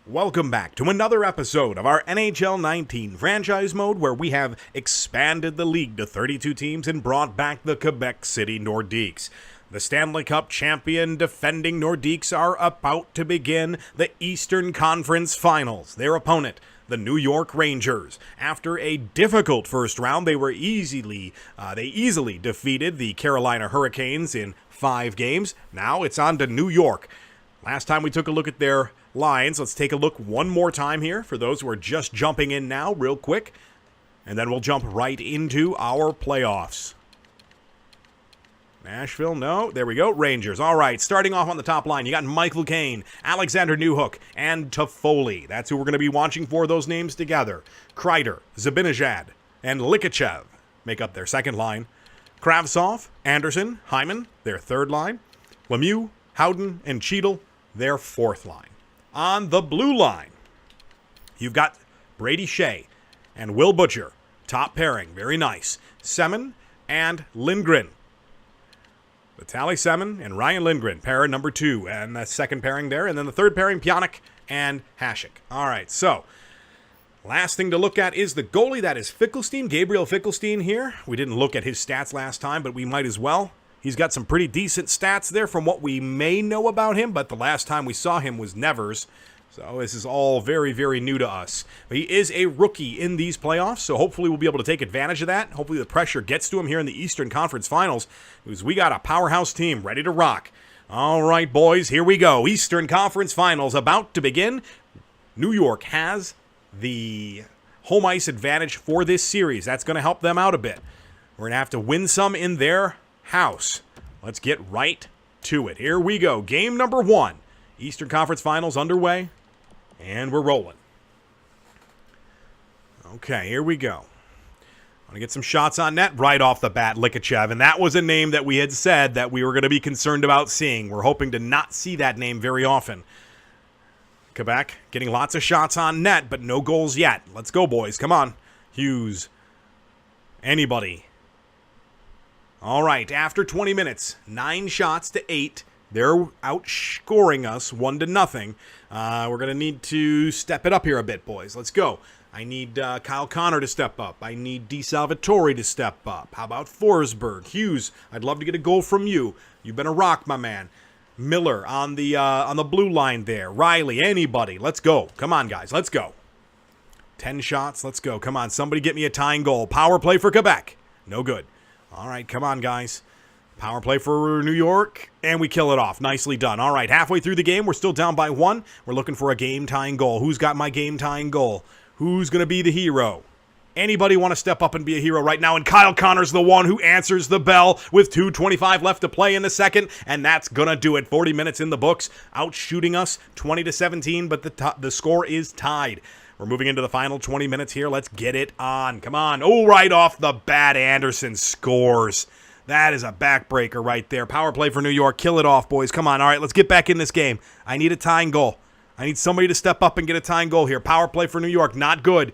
Welcome back to another episode of our NHL 19 franchise mode where we have expanded the league to 32 teams and brought back the Quebec City Nordiques. The Stanley Cup champion defending Nordiques are about to begin the Eastern Conference Finals. Their opponent, the New York Rangers. After a difficult first round, they easily defeated the Carolina Hurricanes in 5 games. Now it's on to New York. Last time we took a look at their lines, let's take a look one more time here for those who are just jumping in now real quick. And then we'll jump right into our playoffs. Nashville, no. There we go. Rangers. All right, starting off on the top line, you got Michael Kane, Alexander Newhook, and Toffoli. That's who we're going to be watching for, those names together. Kreider, Zibanejad, and Likachev make up their second line. Kravtsov, Anderson, Hyman, their third line. Lemieux, Howden, and Cheadle, their fourth line. On the blue line, you've got Brady Shea and Will Butcher. Top pairing. Very nice. Semin and Lindgren. Vitaly Semin and Ryan Lindgren, pair number 2. And the second pairing there. And then the third pairing, Pionik and Hasek. All right, so last thing to look at is the goalie. That is Fickelstein, Gabriel Fickelstein here. We didn't look at his stats last time, but we might as well. He's got some pretty decent stats there from what we may know about him, but the last time we saw him was Nevers. So this is all very, very new to us. But he is a rookie in these playoffs, so hopefully we'll be able to take advantage of that. Hopefully the pressure gets to him here in the Eastern Conference Finals, because we got a powerhouse team ready to rock. All right, boys, here we go. Eastern Conference Finals about to begin. New York has the home ice advantage for this series. That's going to help them out a bit. We're going to have to win some in their house. Let's get right to it. Here we go. Game number 1. Eastern Conference Finals underway. And we're rolling. Okay, here we go. Want to get some shots on net right off the bat, Likachev. And that was a name that we had said that we were going to be concerned about seeing. We're hoping to not see that name very often. Quebec getting lots of shots on net, but no goals yet. Let's go, boys. Come on. Hughes. Anybody. All right, after 20 minutes, 9 shots to 8. They're outscoring us 1-0. We're going to need to step it up here a bit, boys. Let's go. I need Kyle Connor to step up. I need DeSalvatore to step up. How about Forsberg? Hughes, I'd love to get a goal from you. You've been a rock, my man. Miller on the blue line there. Riley, anybody. Let's go. Come on, guys. Let's go. 10 shots. Let's go. Come on, somebody get me a tying goal. Power play for Quebec. No good. All right, come on, guys. Power play for New York, and we kill it off. Nicely done. All right, halfway through the game, we're still down by 1. We're looking for a game-tying goal. Who's got my game-tying goal? Who's going to be the hero? Anybody want to step up and be a hero right now? And Kyle Connor's the one who answers the bell with 2:25 left to play in the second, and that's going to do it. 40 minutes in the books, outshooting us 20-17, but the score is tied. We're moving into the final 20 minutes here. Let's get it on. Come on. Oh, right off the bat, Anderson scores. That is a backbreaker right there. Power play for New York. Kill it off, boys. Come on. All right, let's get back in this game. I need a tying goal. I need somebody to step up and get a tying goal here. Power play for New York. Not good.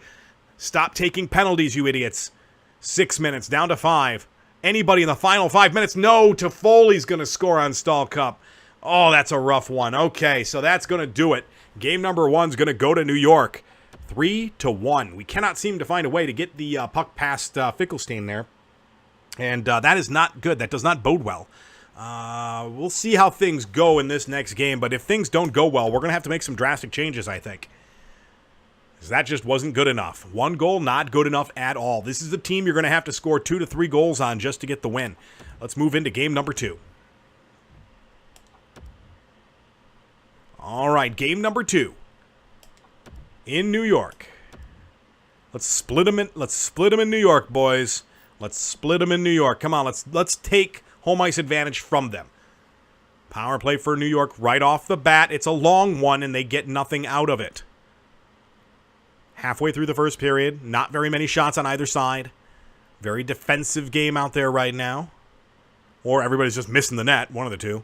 Stop taking penalties, you idiots. 6 minutes, down to 5. Anybody in the final 5 minutes? No, Toffoli's going to score on Stahl Cup. Oh, that's a rough one. Okay, so that's going to do it. Game number 1's going to go to New York. 3-1. We cannot seem to find a way to get the puck past Fickelstein there. And that is not good. That does not bode well. We'll see how things go in this next game. But if things don't go well, we're going to have to make some drastic changes, I think. Because that just wasn't good enough. 1 goal, not good enough at all. This is the team you're going to have to score 2 to 3 goals on just to get the win. Let's move into game number 2. All right, game number 2. In New York. Let's split them in New York, boys. Let's split them in New York. Come on, let's take home ice advantage from them. Power play for New York right off the bat. It's a long one, and they get nothing out of it. Halfway through the first period, not very many shots on either side. Very defensive game out there right now. Or everybody's just missing the net, one of the two.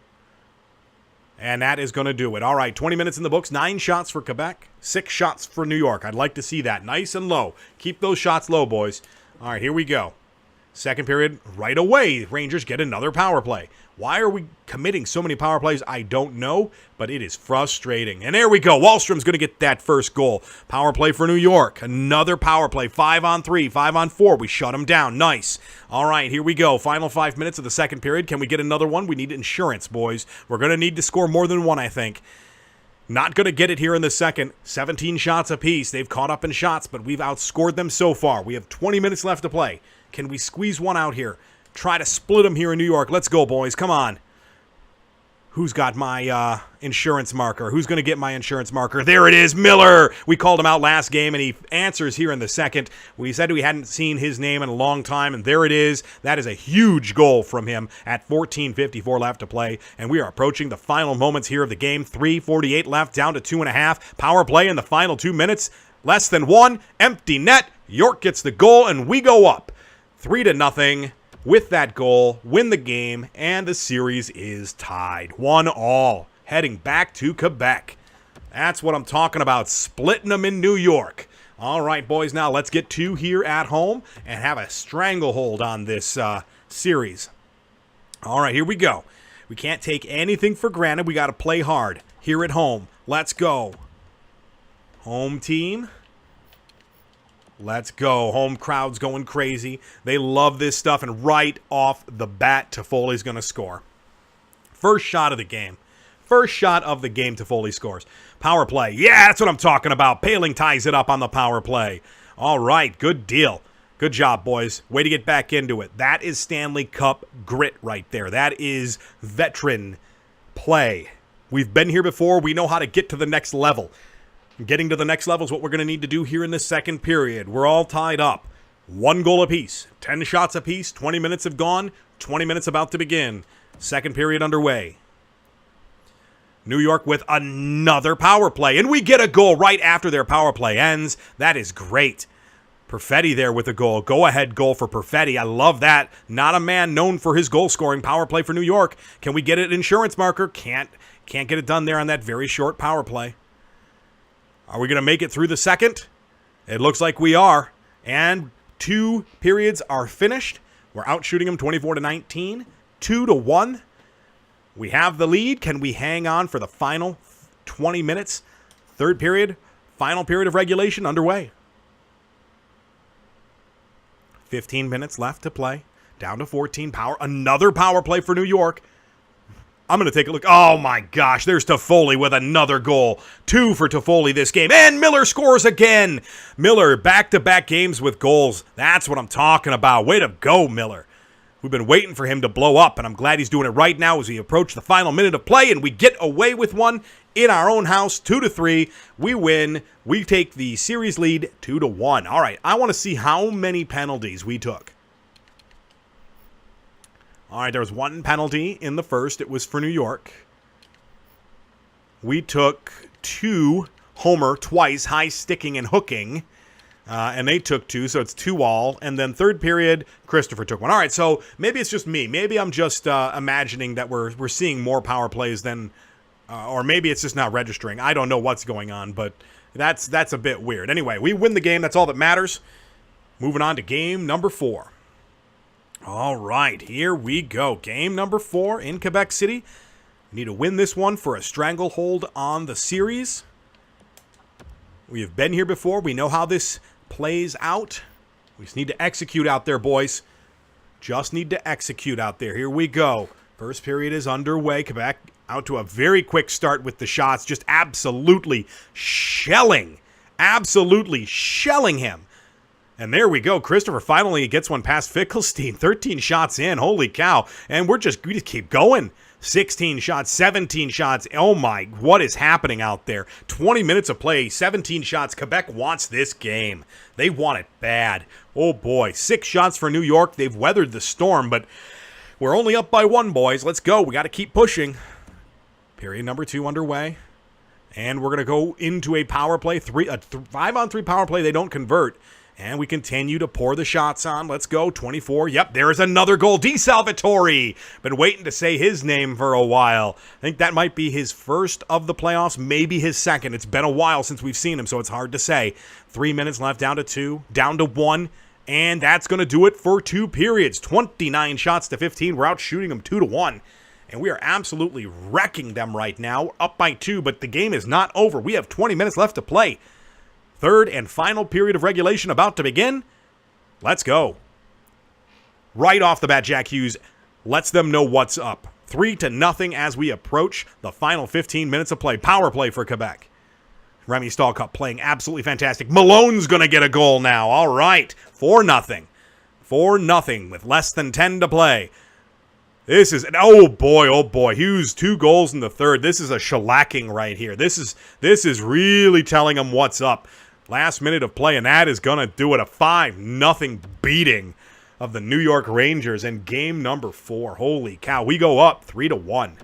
And that is going to do it. All right, 20 minutes in the books. 9 shots for Quebec. 6 shots for New York. I'd like to see that. Nice and low. Keep those shots low, boys. All right, here we go. Second period, right away, Rangers get another power play. Why are we committing so many power plays? I don't know, but it is frustrating. And there we go. Wahlstrom's going to get that first goal. Power play for New York. Another power play. 5-on-3, 5-on-4. We shut them down. Nice. All right, here we go. Final 5 minutes of the second period. Can we get another one? We need insurance, boys. We're going to need to score more than one, I think. Not going to get it here in the second. 17 shots apiece. They've caught up in shots, but we've outscored them so far. We have 20 minutes left to play. Can we squeeze one out here? Try to split them here in New York. Let's go, boys. Come on. Who's got my insurance marker? Who's going to get my insurance marker? There it is, Miller. We called him out last game, and he answers here in the second. We said we hadn't seen his name in a long time, and there it is. That is a huge goal from him at 14:54 left to play, and we are approaching the final moments here of the game. 3:48 left, down to 2.5. Power play in the final 2 minutes. Less than one. Empty net. York gets the goal, and we go up 3-0. With that goal, win the game, and the series is tied. 1-1, heading back to Quebec. That's what I'm talking about, splitting them in New York. All right, boys, now let's get to here at home and have a stranglehold on this series. All right, here we go. We can't take anything for granted. We got to play hard here at home. Let's go. Home team. Let's go. Home crowd's going crazy. They love this stuff, and right off the bat, Toffoli's going to score. First shot of the game. First shot of the game, Toffoli scores. Power play. Yeah, that's what I'm talking about. Paling ties it up on the power play. All right, good deal. Good job, boys. Way to get back into it. That is Stanley Cup grit right there. That is veteran play. We've been here before. We know how to get to the next level. Getting to the next level is what we're going to need to do here in the second period. We're all tied up. 1 goal apiece. 10 shots apiece. 20 minutes have gone. 20 minutes about to begin. Second period underway. New York with another power play. And we get a goal right after their power play ends. That is great. Perfetti there with a goal. Go-ahead goal for Perfetti. I love that. Not a man known for his goal-scoring. Power play for New York. Can we get an insurance marker? Can't get it done there on that very short power play. Are we going to make it through the second? It looks like we are. And 2 periods are finished. We're outshooting them 24-19. 2-1. We have the lead. Can we hang on for the final 20 minutes? Third period. Final period of regulation underway. 15 minutes left to play. Down to 14. Another power play for New York. I'm going to take a look. Oh, my gosh. There's Toffoli with another goal. 2 for Toffoli this game. And Miller scores again. Miller, back-to-back games with goals. That's what I'm talking about. Way to go, Miller. We've been waiting for him to blow up, and I'm glad he's doing it right now as we approach the final minute of play, and we get away with one in our own house, 2-3. We win. We take the series lead 2-1. All right, I want to see how many penalties we took. All right, there was 1 penalty in the first. It was for New York. We took 2, Homer twice, high sticking and hooking. And they took 2, so it's 2-2. And then third period, Christopher took 1. All right, so maybe it's just me. Maybe I'm just imagining that we're seeing more power plays than, or maybe it's just not registering. I don't know what's going on, but that's a bit weird. Anyway, we win the game. That's all that matters. Moving on to game number 4. All right, here we go. Game number 4 in Quebec City. We need to win this one for a stranglehold on the series. We have been here before. We know how this plays out. We just need to execute out there, boys. Just need to execute out there. Here we go. First period is underway. Quebec out to a very quick start with the shots. Just absolutely shelling him. And there we go. Christopher finally gets one past Fickelstein. 13 shots in. Holy cow. And we just keep going. 16 shots, 17 shots. Oh my, what is happening out there? 20 minutes of play, 17 shots. Quebec wants this game. They want it bad. Oh boy, 6 shots for New York. They've weathered the storm, but we're only up by 1, boys. Let's go. We got to keep pushing. Period number 2 underway. And we're going to go into a power play, 5-on-3 power play. They don't convert. And we continue to pour the shots on. Let's go. 24. Yep, there is another goal. DeSalvatore. Been waiting to say his name for a while. I think that might be his first of the playoffs, maybe his second. It's been a while since we've seen him, so it's hard to say. 3 minutes left, down to 2, down to 1. And that's going to do it for 2 periods. 29 shots to 15. We're out shooting them 2-1. And we are absolutely wrecking them right now. Up by 2, but the game is not over. We have 20 minutes left to play. Third and final period of regulation about to begin. Let's go. Right off the bat, Jack Hughes lets them know what's up. 3-0 as we approach the final 15 minutes of play. Power play for Quebec. Remy Stallcup playing absolutely fantastic. Malone's going to get a goal now. All right. 4-0. 4-0 with less than 10 to play. This is, oh boy. Hughes, 2 goals in the third. This is a shellacking right here. This is really telling them what's up. Last minute of play, and that is going to do it. A 5-0 beating of the New York Rangers in game number 4. Holy cow. We go up 3-1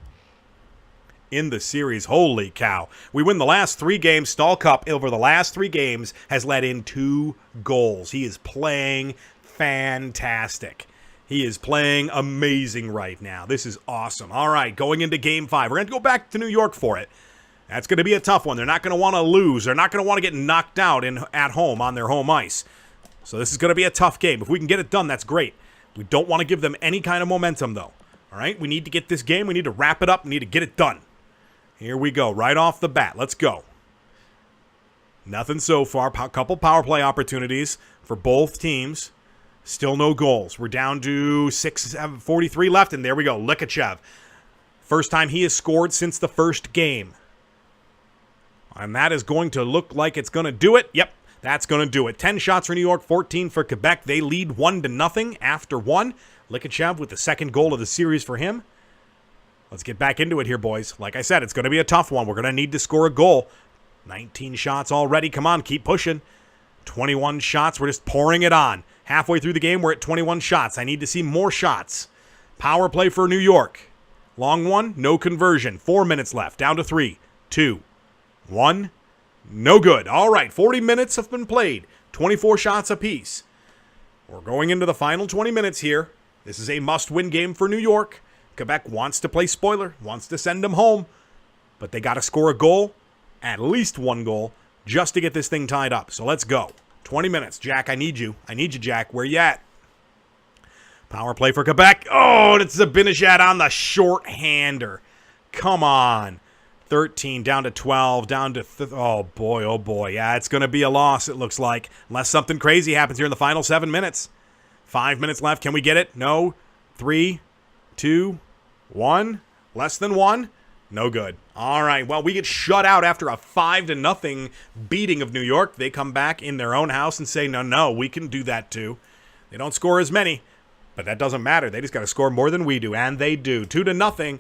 in the series. Holy cow. We win the last 3 games. Stallcup, over the last 3 games, has let in 2 goals. He is playing fantastic. He is playing amazing right now. This is awesome. All right, going into Game 5. We're going to go back to New York for it. That's going to be a tough one. They're not going to want to lose. They're not going to want to get knocked out at home on their home ice. So this is going to be a tough game. If we can get it done, that's great. We don't want to give them any kind of momentum, though. All right, we need to get this game. We need to wrap it up. We need to get it done. Here we go, right off the bat. Let's go. Nothing so far. A couple power play opportunities for both teams. Still no goals. We're down to 6:43 left, and there we go. Likachev. First time he has scored since the first game. And that is going to look like it's going to do it. Yep, that's going to do it. 10 shots for New York, 14 for Quebec. They lead 1-0 after 1. Likachev with the second goal of the series for him. Let's get back into it here, boys. Like I said, it's going to be a tough one. We're going to need to score a goal. 19 shots already. Come on, keep pushing. 21 shots. We're just pouring it on. Halfway through the game, we're at 21 shots. I need to see more shots. Power play for New York. Long one, no conversion. 4 minutes left. Down to 3, 2, 1. No good. All right, 40 minutes have been played. 24 shots apiece. We're going into the final 20 minutes here. This is a must-win game for New York. Quebec wants to play spoiler, wants to send them home. But they got to score a goal, at least 1 goal, just to get this thing tied up. So let's go. 20 minutes. Jack, I need you. I need you, Jack. Where you at? Power play for Quebec. Oh, it's Zibanejad on the short-hander. Come on. 13 down to 12, down to... oh, boy. Yeah, it's going to be a loss, it looks like. Unless something crazy happens here in the final 7 minutes. 5 minutes left. Can we get it? No. 3, 2, 1. Less than 1. No good. All right, well, we get shut out after a 5-0 beating of New York. They come back in their own house and say, no, we can do that too. They don't score as many, but that doesn't matter. They just got to score more than we do, and they do. 2-0.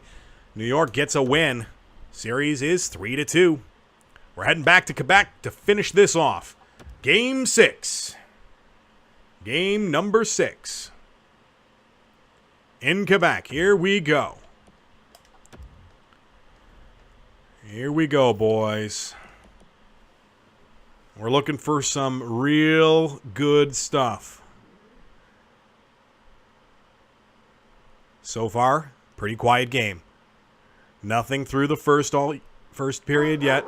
New York gets a win. Series is 3-2. We're heading back to Quebec to finish this off. Game 6. Game number 6. In Quebec. Here we go. Here we go, boys. We're looking for some real good stuff. So far, pretty quiet game. Nothing through the first period yet.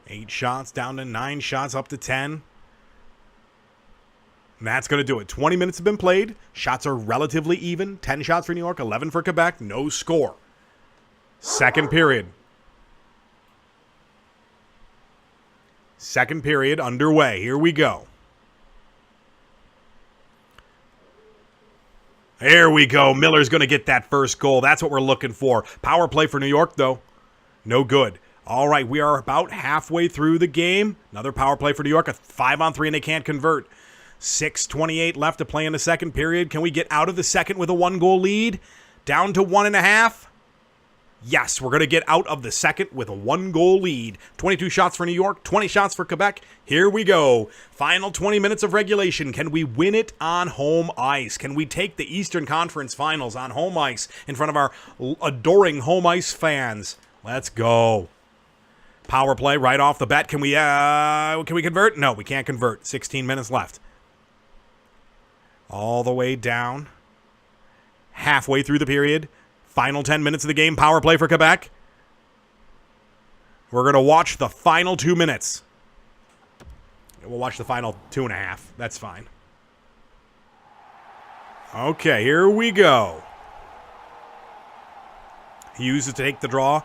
8 shots down to 9 shots, up to 10. And that's going to do it. 20 minutes have been played. Shots are relatively even. 10 shots for New York, 11 for Quebec. No score. Second period. Second period underway. Here we go. There we go. Miller's going to get that first goal. That's what we're looking for. Power play for New York, though. No good. All right, we are about halfway through the game. Another power play for New York. A 5-on-3, and they can't convert. 6:28 left to play in the second period. Can we get out of the second with a 1-goal lead? Down to 1.5? Yes, we're going to get out of the second with a 1-goal lead. 22 shots for New York, 20 shots for Quebec. Here we go. Final 20 minutes of regulation. Can we win it on home ice? Can we take the Eastern Conference Finals on home ice in front of our adoring home ice fans? Let's go. Power play right off the bat. Can we convert? No, we can't convert. 16 minutes left. All the way down. Halfway through the period. Final 10 minutes of the game, power play for Quebec. We're going to watch the final 2 minutes. We'll watch the final 2.5. That's fine. Okay, here we go. Hughes to take the draw.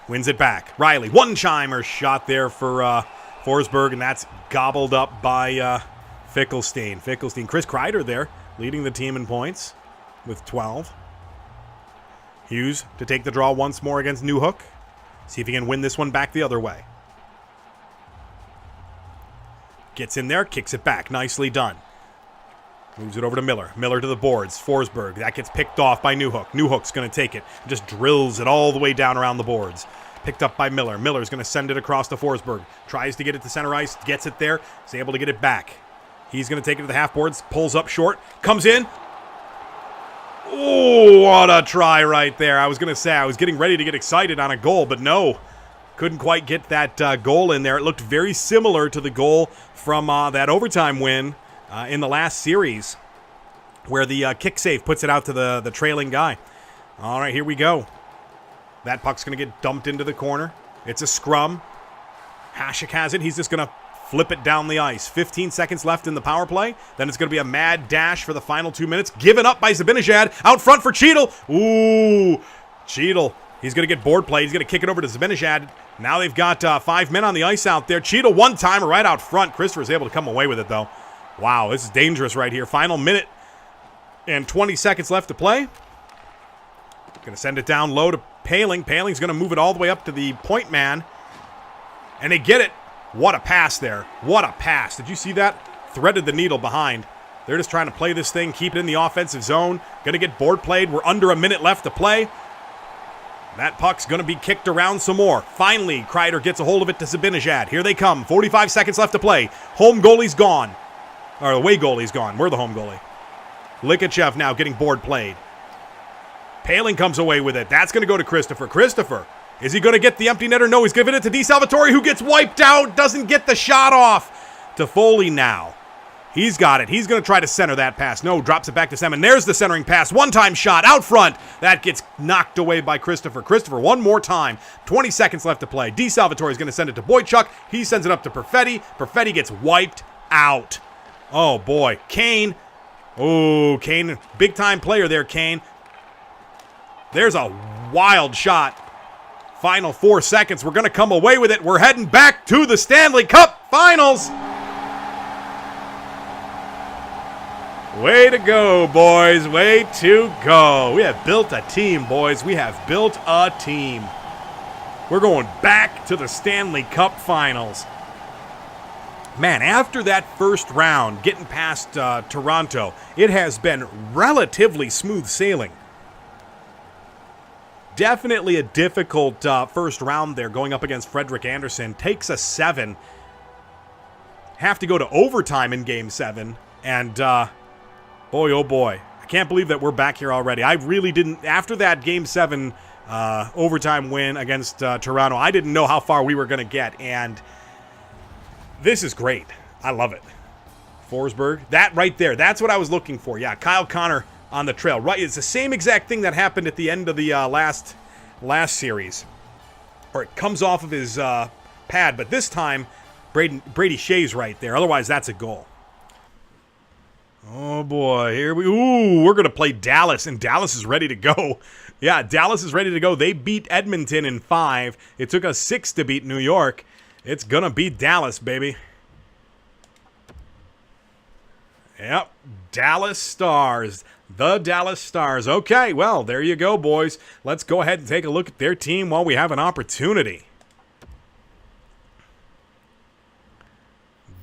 Wins it back. Riley, one-chimer shot there for Forsberg, and that's gobbled up by Fickelstein. Chris Kreider there, leading the team in points with 12. Hughes to take the draw once more against Newhook. See if he can win this one back the other way. Gets in there, kicks it back. Nicely done. Moves it over to Miller. Miller to the boards. Forsberg. That gets picked off by Newhook. Newhook's going to take it. Just drills it all the way down around the boards. Picked up by Miller. Miller's going to send it across to Forsberg. Tries to get it to center ice. Gets it there. Is able to get it back. He's going to take it to the half boards. Pulls up short. Comes in. Oh, what a try right there. I was going to say, I was getting ready to get excited on a goal, but no. Couldn't quite get that goal in there. It looked very similar to the goal from that overtime win in the last series, where the kick save puts it out to the trailing guy. All right, here we go. That puck's going to get dumped into the corner. It's a scrum. Hasek has it. He's just going to flip it down the ice. 15 seconds left in the power play. Then it's going to be a mad dash for the final 2 minutes. Given up by Zibanejad. Out front for Cheadle. Ooh, Cheadle. He's going to get board play. He's going to kick it over to Zibanejad. Now they've got 5 men on the ice out there. Cheadle one-timer right out front. Christopher's able to come away with it, though. Wow, this is dangerous right here. Final minute and 20 seconds left to play. Going to send it down low to Paling. Paling's going to move it all the way up to the point man. And they get it. What a pass there. What a pass. Did you see that? Threaded the needle behind. They're just trying to play this thing, keep it in the offensive zone. Going to get board played. We're under a minute left to play. That puck's going to be kicked around some more. Finally, Kreider gets a hold of it to Zibanejad. Here they come. 45 seconds left to play. Home goalie's gone. Or away goalie's gone. We're the home goalie. Likachev now getting board played. Paling comes away with it. That's going to go to Christopher. Christopher, is he going to get the empty netter? No, he's giving it to DeSalvatore, who gets wiped out. Doesn't get the shot off. To Foley now. He's got it. He's going to try to center that pass. No, drops it back to Semin. There's the centering pass. One-time shot out front. That gets knocked away by Christopher. Christopher, one more time. 20 seconds left to play. DeSalvatore is going to send it to Boychuk. He sends it up to Perfetti. Perfetti gets wiped out. Oh, boy. Kane. Oh, Kane. Big-time player there, Kane. There's a wild shot. Final 4 seconds. We're going to come away with it. We're heading back to the Stanley Cup Finals. Way to go, boys. Way to go. We have built a team, boys. We have built a team. We're going back to the Stanley Cup Finals. Man, after that first round, getting past Toronto, it has been relatively smooth sailing. Definitely a difficult first round there, going up against Frederick Anderson. Takes a 7. Have to go to overtime in Game 7. And, boy, oh boy. I can't believe that we're back here already. I really didn't, after that Game 7 overtime win against Toronto, I didn't know how far we were going to get. And this is great. I love it. Forsberg, that right there, that's what I was looking for. Yeah, Kyle Connor on the trail. Right, it's the same exact thing that happened at the end of the last series. Or it comes off of his pad, but this time, Brady Shea's right there. Otherwise, that's a goal. Oh, boy. We're going to play Dallas, and Dallas is ready to go. Yeah, Dallas is ready to go. They beat Edmonton in 5. It took us 6 to beat New York. It's going to beat Dallas, baby. Yep, Dallas Stars. The Dallas Stars. Okay, well, there you go, boys. Let's go ahead and take a look at their team while we have an opportunity.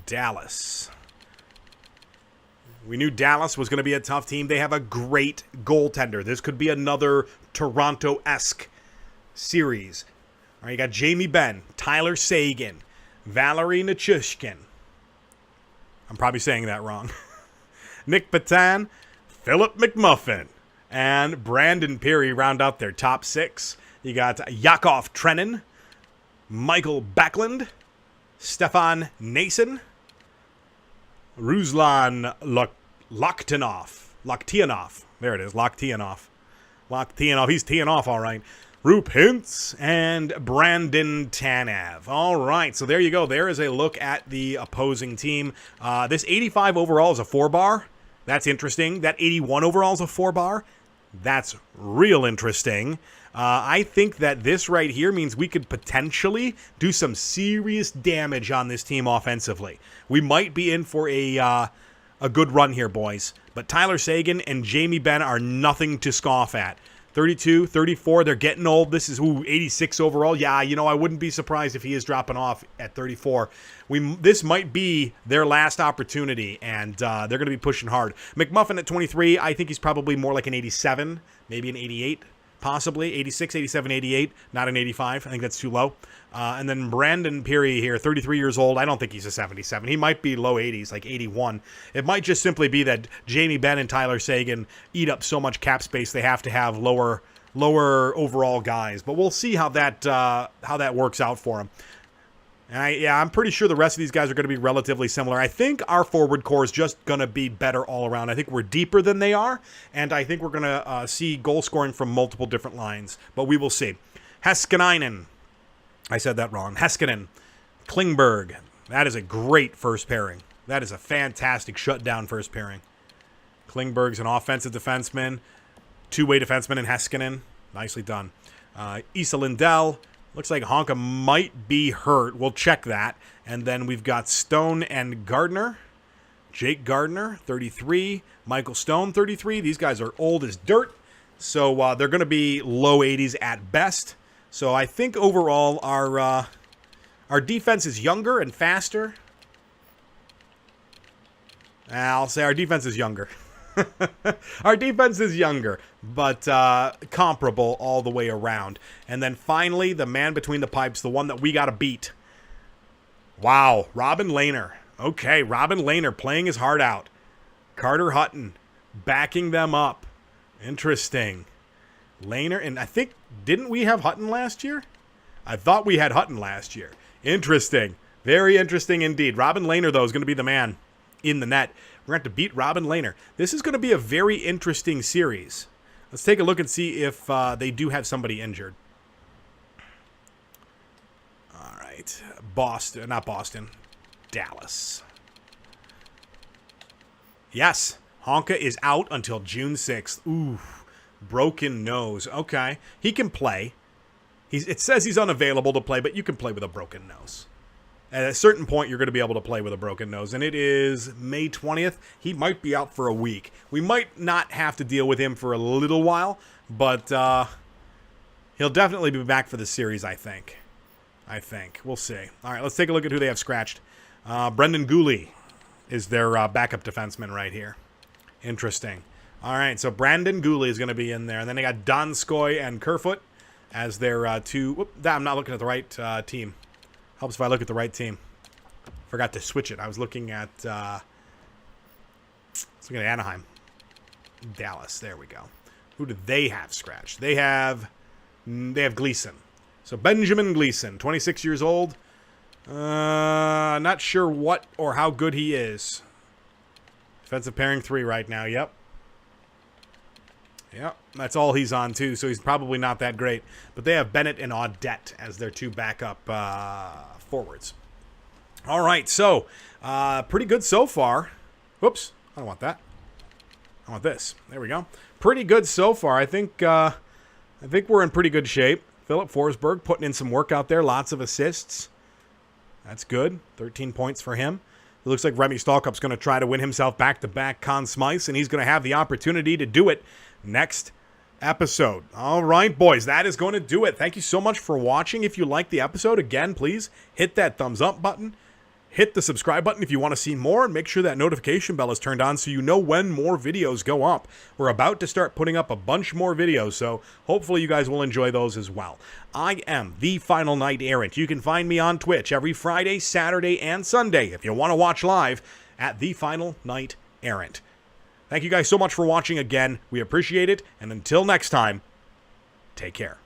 Dallas. We knew Dallas was going to be a tough team. They have a great goaltender. This could be another Toronto-esque series. All right, you got Jamie Benn, Tyler Seguin, Valerie Nichushkin. I'm probably saying that wrong. Nick Patan, Philip McMuffin, and Brandon Peary round out their top 6. You got Yakov Trenin, Michael Backlund, Stefan Nason, Ruslan Loktionov. There it is, Loktionov. He's teeing off all right. Roop Hintz and Brandon Tanev. All right, so there you go. There is a look at the opposing team. This 85 overall is a 4-bar. That's interesting. That 81 overall is a 4-bar. That's real interesting. I think that this right here means we could potentially do some serious damage on this team offensively. We might be in for a good run here, boys. But Tyler Seguin and Jamie Benn are nothing to scoff at. 32, 34, they're getting old. This is 86 overall. Yeah, I wouldn't be surprised if he is dropping off at 34. This might be their last opportunity, and they're going to be pushing hard. McMuffin at 23, I think he's probably more like an 87, maybe an 88, possibly. 86, 87, 88, not an 85. I think that's too low. And then Brandon Peary here, 33 years old. I don't think he's a 77. He might be low 80s, like 81. It might just simply be that Jamie Benn and Tyler Seguin eat up so much cap space they have to have lower overall guys. But we'll see how that works out for him. And I'm pretty sure the rest of these guys are going to be relatively similar. I think our forward core is just going to be better all around. I think we're deeper than they are, and I think we're going to see goal scoring from multiple different lines. But we will see. Heskinainen. I said that wrong. Heskinen. Klingberg. That is a great first pairing. That is a fantastic shutdown first pairing. Klingberg's an offensive defenseman. Two-way defenseman in Heskinen. Nicely done. Issa Lindell. Looks like Honka might be hurt. We'll check that. And then we've got Stone and Gardner. Jake Gardner, 33. Michael Stone, 33. These guys are old as dirt. So they're going to be low 80s at best. So I think overall our defense is younger and faster. I'll say our defense is younger. Our defense is younger, but comparable all the way around. And then finally, the man between the pipes, the one that we got to beat. Wow, Robin Lehner. Okay, Robin Lehner playing his heart out. Carter Hutton backing them up. Interesting. Lehner, and I think, didn't we have Hutton last year? I thought we had Hutton last year. Interesting. Very interesting indeed. Robin Lehner, though, is going to be the man in the net. We're going to have to beat Robin Lehner. This is going to be a very interesting series. Let's take a look and see if they do have somebody injured. All right. Dallas. Yes. Honka is out until June 6th. Ooh. Broken nose. Okay. He can play. It says he's unavailable to play, but you can play with a broken nose. At a certain point, you're going to be able to play with a broken nose, and it is May 20th. He might be out for a week. We might not have to deal with him for a little while, but he'll definitely be back for the series, I think. We'll see. All right, let's take a look at who they have scratched. Brendan Gooley is their backup defenseman right here. Interesting. All right, so Brandon Gooley is going to be in there. And then they got Donskoy and Kerfoot as their two. Whoop, I'm not looking at the right team. Helps if I look at the right team. Forgot to switch it. I was looking at Anaheim. Dallas. There we go. Who do they have scratched? They have Gleason. So Benjamin Gleason, 26 years old. Not sure what or how good he is. Defensive pairing 3 right now. Yep, that's all he's on, too, so he's probably not that great. But they have Bennett and Audette as their two backup forwards. All right, so pretty good so far. Whoops, I don't want that. I want this. There we go. Pretty good so far. I think we're in pretty good shape. Philip Forsberg putting in some work out there. Lots of assists. That's good. 13 points for him. It looks like Remy Stalkup's going to try to win himself back-to-back Conn Smythes, and he's going to have the opportunity to do it next episode. All right, boys, that is going to do it. Thank you so much for watching. If you liked the episode, again, please hit that thumbs up button. Hit the subscribe button if you want to see more, and make sure that notification bell is turned on so you know when more videos go up. We're about to start putting up a bunch more videos, so hopefully you guys will enjoy those as well. I am The Final Knight Errant. You can find me on Twitch every Friday, Saturday, and Sunday if you want to watch live at The Final Knight Errant. Thank you guys so much for watching again. We appreciate it, and until next time, take care.